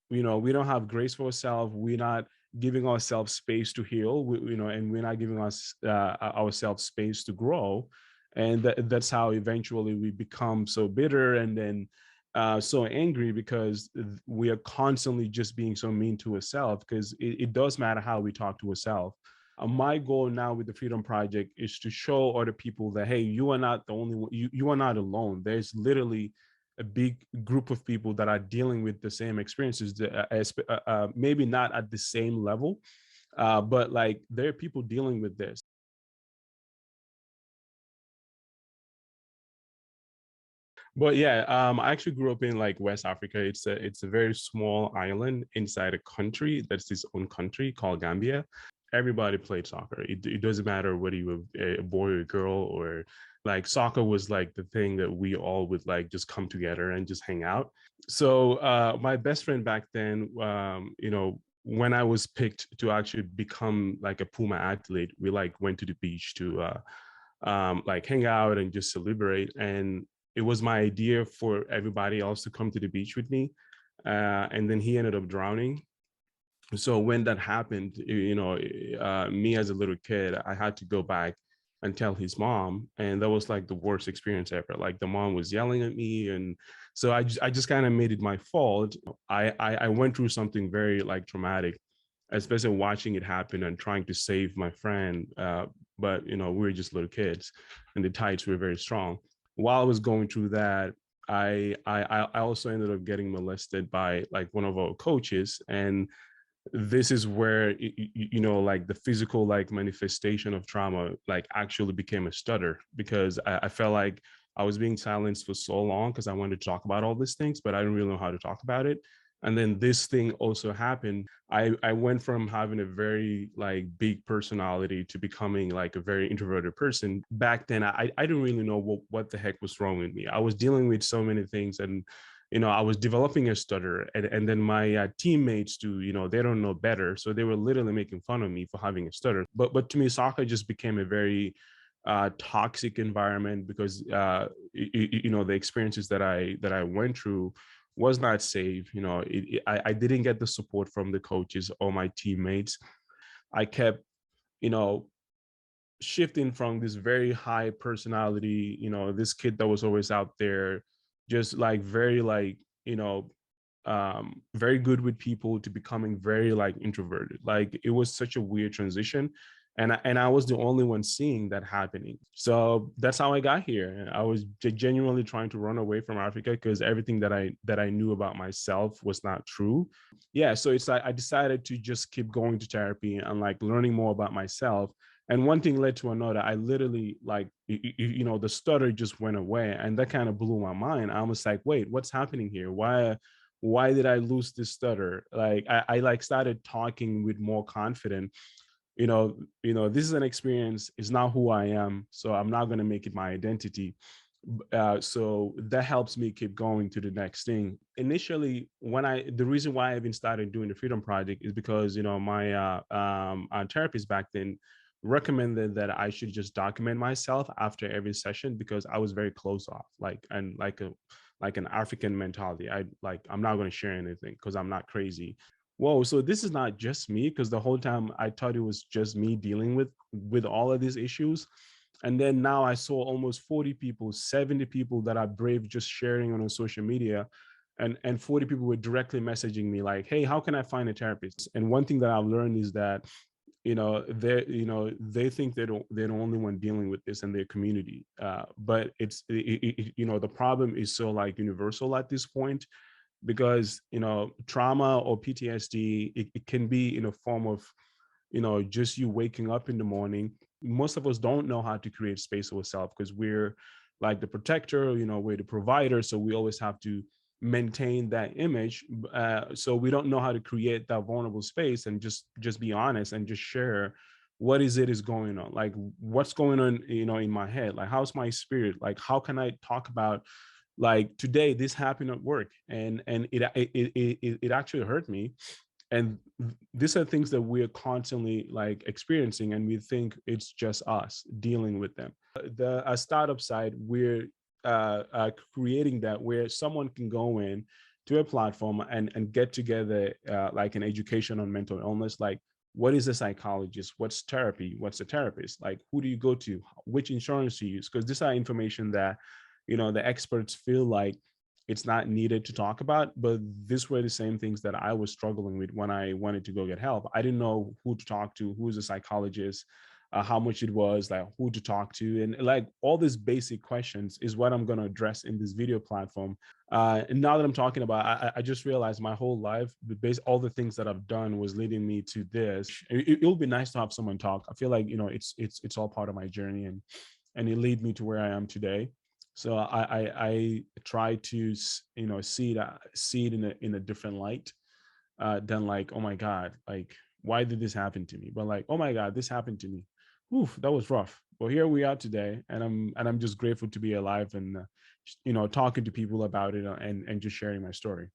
we don't have grace for ourselves. We're not giving ourselves space to heal, and we're not giving us ourselves space to grow. And that's how eventually we become so bitter, and then so angry, because we are constantly just being so mean to ourselves, because it does matter how we talk to ourselves. My goal now with the Freedom Project is to show other people that, hey, you are not the only one. You are not alone. There's literally a big group of people that are dealing with the same experiences, maybe not at the same level, but like there are people dealing with this. But yeah, I actually grew up in like West Africa. It's a very small island inside a country that's its own country called Gambia. Everybody played soccer. It doesn't matter whether you were a boy or a girl, or like soccer was like the thing that we all would like just come together and just hang out. So my best friend back then, when I was picked to actually become like a Puma athlete, we like went to the beach to like hang out and just celebrate. And it was my idea for everybody else to come to the beach with me. And then he ended up drowning. So when that happened, me as a little kid, I had to go back and tell his mom, and that was like the worst experience ever. Like the mom was yelling at me, and so I just kind of made it my fault. I went through something very like traumatic, especially watching it happen and trying to save my friend. But we were just little kids, and the tides were very strong. While I was going through that, I also ended up getting molested by like one of our coaches. And this is where like the physical like manifestation of trauma like actually became a stutter, because I felt like I was being silenced for so long because I wanted to talk about all these things, but I didn't really know how to talk about it. And then this thing also happened. I went from having a very like big personality to becoming like a very introverted person. Back then I didn't really know what the heck was wrong with me. I was dealing with so many things, and I was developing a stutter, and then my teammates do, they don't know better. So they were literally making fun of me for having a stutter. But to me, soccer just became a very toxic environment, because the experiences that I went through was not safe. I didn't get the support from the coaches or my teammates. I kept, you know, shifting from this very high personality, this kid that was always out there, just like very like, very good with people, to becoming very like introverted. Like it was such a weird transition. And I was the only one seeing that happening. So that's how I got here. I was genuinely trying to run away from Africa, because everything that I knew about myself was not true. Yeah, so it's like I decided to just keep going to therapy and like learning more about myself. And one thing led to another. I literally like the stutter just went away, and that kind of blew my mind. I was like, wait, what's happening here? Why did I lose this stutter? Like I like started talking with more confidence. This is an experience. It's not who I am, so I'm not going to make it my identity. So that helps me keep going to the next thing. Initially, the reason why I even started doing the Freedom Project is because my therapist back then recommended that I should just document myself after every session, because I was very closed off, like, and like an African mentality. I'm not going to share anything because I'm not crazy. Whoa, so this is not just me, because the whole time I thought it was just me dealing with all of these issues. And then now I saw almost 40 people, 70 people that are brave just sharing on social media. And 40 people were directly messaging me like, hey, how can I find a therapist? And one thing that I've learned is that they think they're the only one dealing with this in their community, but the problem is so like universal at this point, because trauma or PTSD, it can be in a form of just you waking up in the morning. Most of us don't know how to create space for ourselves, because we're like the protector, we're the provider, so we always have to maintain that image. So we don't know how to create that vulnerable space and just be honest and just share what is going on, like what's going on in my head, like how's my spirit, like how can I talk about, like today this happened at work, and it actually hurt me. And these are things that we're constantly like experiencing, and we think it's just us dealing with them. The startup side, we're creating that where someone can go in, to a platform and get together like an education on mental illness, like what is a psychologist, what's therapy, what's a therapist, like who do you go to, which insurance to use, because these are information that the experts feel like it's not needed to talk about. But these were the same things that I was struggling with when I wanted to go get help. I didn't know who to talk to, who's a psychologist, how much it was, like who to talk to, and like all these basic questions is what I'm going to address in this video platform. And now that I'm talking about, I just realized my whole life, all the things that I've done was leading me to this. It'll be nice to have someone talk. I feel like it's all part of my journey, and it led me to where I am today. So I try to see it in a different light, than like, oh my God, like why did this happen to me? But like, oh my God, this happened to me. Oof, that was rough. But here we are today, and I'm just grateful to be alive and talking to people about it, and just sharing my story.